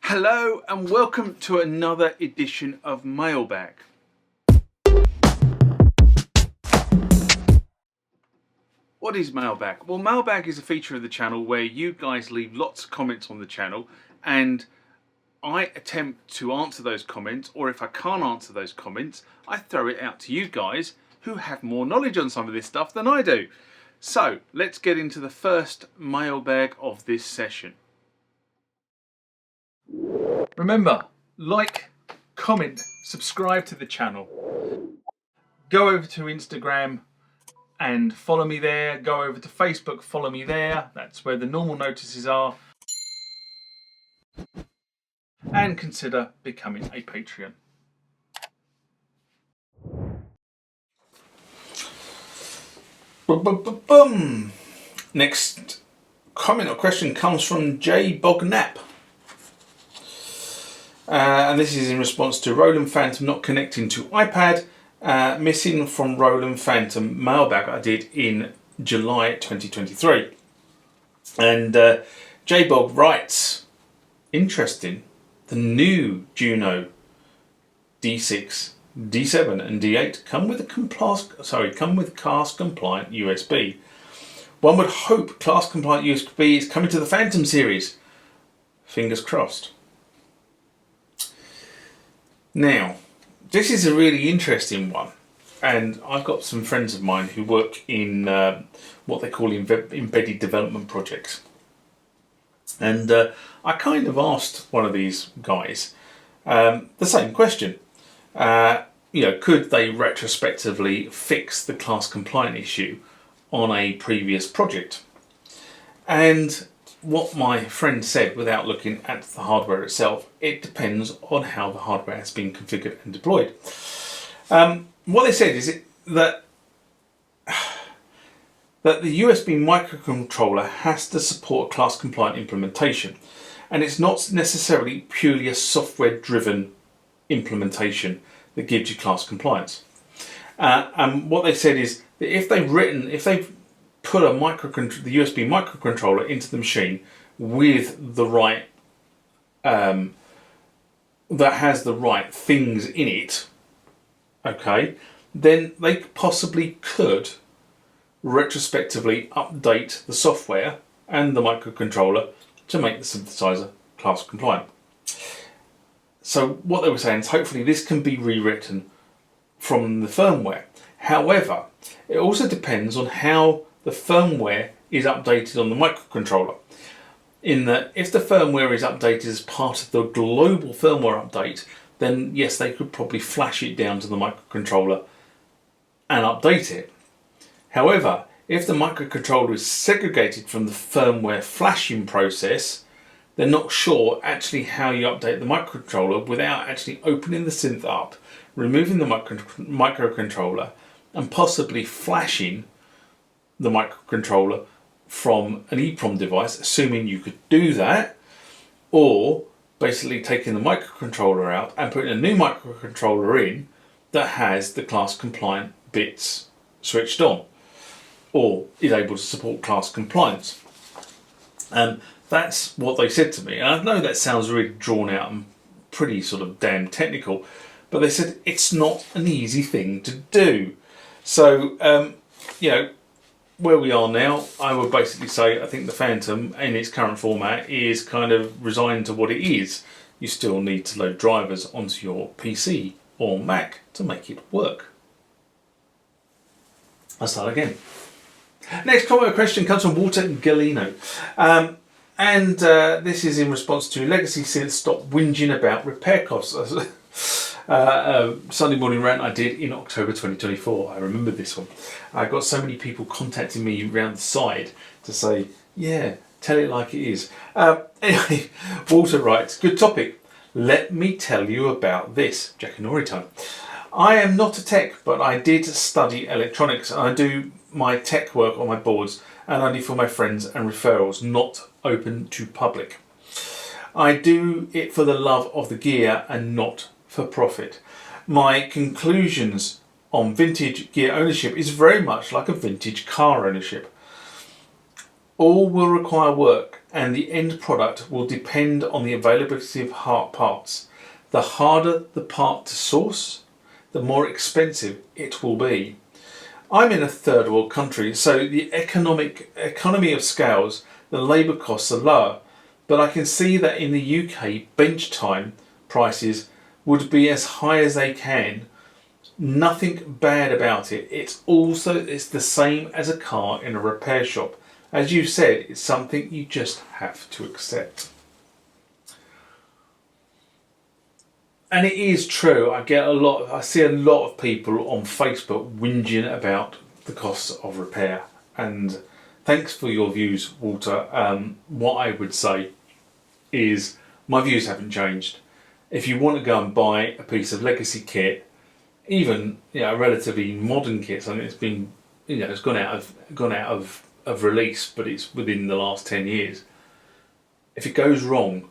Hello and welcome to another edition of Mailbag. What is Mailbag? Well, Mailbag is a feature of the channel where you guys leave lots of comments on the channel and I attempt to answer those comments, or if I can't answer those comments, I throw it out to you guys who have more knowledge on some of this stuff than I do. So let's get into the first mailbag of this session. Remember, like, comment, subscribe to the channel. Go over to Instagram and follow me there. Go over to Facebook, follow me there. That's where the normal notices are. And consider becoming a Patreon. Boom. Next comment or question comes from J. Bognap. And this is in response to Roland Fantom not connecting to iPad, missing from Roland Fantom mailbag I did in July 2023. And J-Bog writes, interesting, the new Juno D6, D7 and D8 come with class compliant USB. One would hope class compliant USB is coming to the Fantom series. Fingers crossed. Now, this is a really interesting one, and I've got some friends of mine who work in what they call embedded development projects. And I kind of asked one of these guys the same question. Could they retrospectively fix the class compliant issue on a previous project? And what my friend said, without looking at the hardware itself, it depends on how the hardware has been configured and deployed. What they said is that the USB microcontroller has to support class compliant implementation, and it's not necessarily purely a software driven implementation that gives you class compliance. And what they said is that if they've put the USB microcontroller into the machine with the right that has the right things in it, okay, then they possibly could retrospectively update the software and the microcontroller to make the synthesizer class compliant. So what they were saying is hopefully this can be rewritten from the firmware. However, it also depends on how the firmware is updated on the microcontroller. In that, if the firmware is updated as part of the global firmware update, then yes, they could probably flash it down to the microcontroller and update it. However, if the microcontroller is segregated from the firmware flashing process, they're not sure actually how you update the microcontroller without actually opening the synth up, removing the microcontroller, and possibly flashing the microcontroller from an EEPROM device, assuming you could do that, or basically taking the microcontroller out and putting a new microcontroller in that has the class compliant bits switched on, or is able to support class compliance. That's what they said to me. And I know that sounds really drawn out and pretty sort of damn technical, but they said it's not an easy thing to do. So, where we are now, I would basically say I think the Fantom in its current format is kind of resigned to what it is. You still need to load drivers onto your PC or Mac to make it work. I'll start again. Next comment or question comes from Walter Galino. This is in response to Legacy Synth Stop Whinging About Repair Costs. Sunday morning rant I did in October 2024. I remember this one. I got so many people contacting me around the side to say, yeah, tell it like it is. Anyway, Walter writes, good topic. Let me tell you about this. Jackanory time. I am not a tech, but I did study electronics, and I do my tech work on my boards and only for my friends and referrals, not open to public. I do it for the love of the gear and not for profit. My conclusions on vintage gear ownership is very much like a vintage car ownership. All will require work and the end product will depend on the availability of hard parts. The harder the part to source, the more expensive it will be. I'm in a third world country, so the economy of scales, the labour costs are lower, but I can see that in the UK bench time prices would be as high as they can. Nothing bad about it. It's the same as a car in a repair shop. As you said, it's something you just have to accept. And it is true. I see a lot of people on Facebook whinging about the costs of repair. And thanks for your views, Walter. What I would say is my views haven't changed. If you want to go and buy a piece of legacy kit, even a relatively modern kit, I mean, it's been it's gone out of release, but it's within the last 10 years. If it goes wrong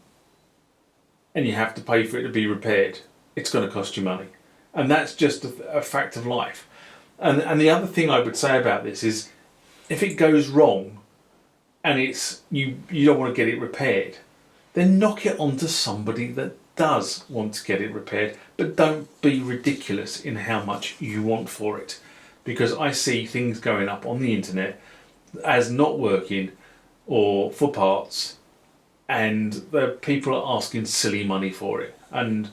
and you have to pay for it to be repaired, it's going to cost you money, and that's just a fact of life. And the other thing I would say about this is, if it goes wrong and it's you don't want to get it repaired, then knock it onto somebody that does want to get it repaired, but don't be ridiculous in how much you want for it, because I see things going up on the internet as not working or for parts, and the people are asking silly money for it. And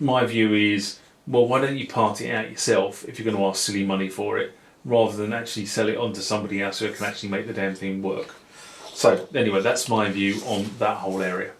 my view is, well, why don't you part it out yourself if you're going to ask silly money for it, rather than actually sell it on to somebody else who can actually make the damn thing work. So anyway, that's my view on that whole area.